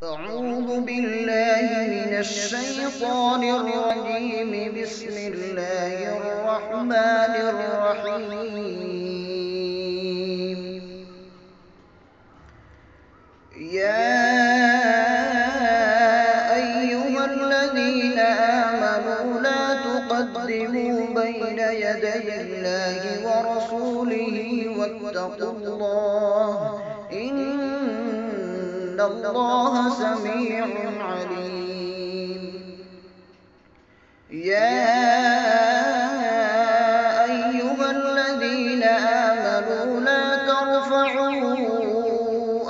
أعوذ بالله من الشيطان الرجيم. بسم الله الرحمن الرحيم. يا أيها الذين آمنوا لا تقدموا بين يدي الله ورسوله واتقوا الله إن الله سميع عليم. يا أيها الذين آمنوا لا ترفعوا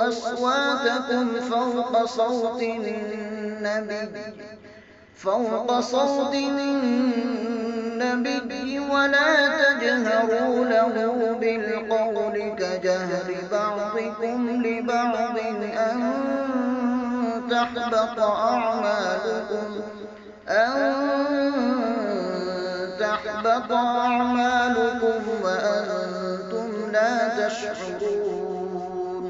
أصواتكم فوق صوت النبي ولا تجهروا له بالقول كجهر بعضكم لبعض أن تحبط أعمالكم وأنتم لا تشعرون.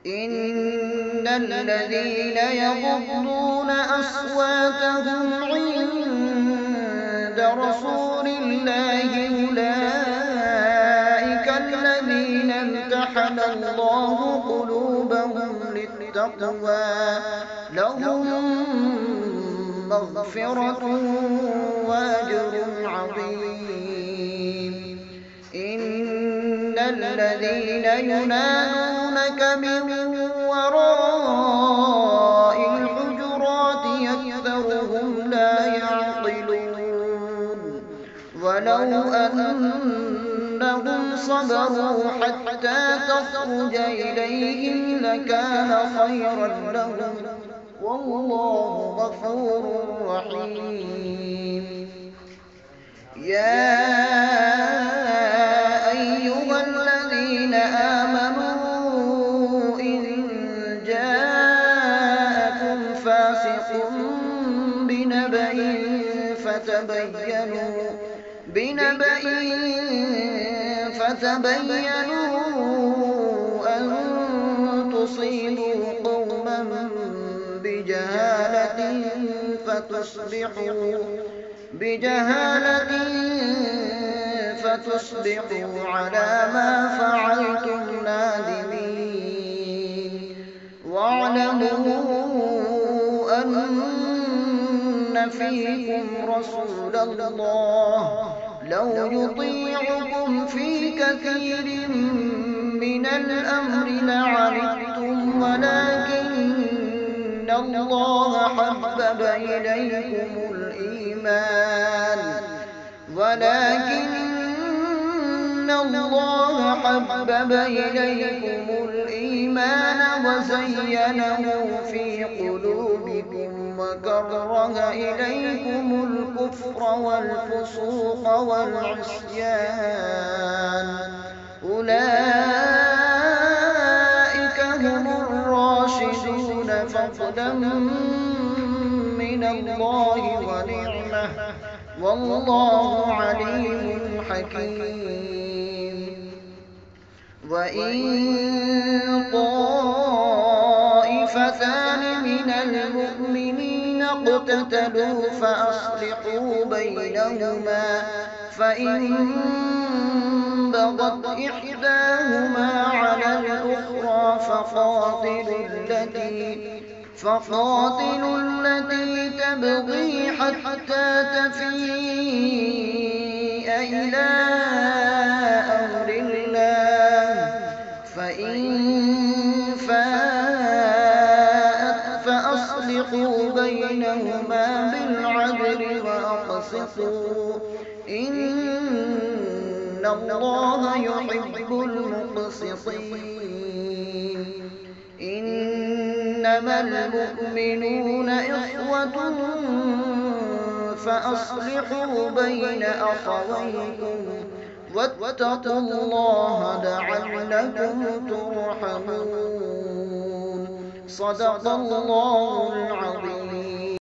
إن الذين يغضون أصواتهم عند رسول الله أولئك الذين امتحن الله قلوبهم للتقوى لهم مغفرة وأجر عظيم. إن الذين ينادونك من وراء الحجرات أكثرهم لا يعقلون. ولو أنهم صبروا حتى تخرج إليهم لكان خيرا لهم والله غفور رحيم. يا أيها الذين آمنوا إن جاءكم فاسق بنبأ فتبينوا أن تصيبوا قوما بجهالة فتصبحوا على ما فعلتم نادمين. واعلموا أن فيكم رسول الله لو يطيعكم في كثير من الأمر لعنتم ولكن الله حبب إليكم الإيمان وزينه في قلوبكم وكره إليكم الكفر والفسوق والعصيان أولئك هم الراشدون فضلا من الله ونعمة والله عليم حكيم. وإن طائفتان من المؤمنين اقتتلوا فأصلحوا بينهما فإن بغت إحداهما على الأخرى فقاتلوا التي تبغي حتى تفيء إلى أمر الله فإن فاءت فأصلحوا بينهما بالعدل وأقسطوا إن الله يحب المقسطين. إنما المؤمنون إخوة فأصلحوا بين أخويكم واتقوا الله لعلكم ترحمون. صدق الله العظيم.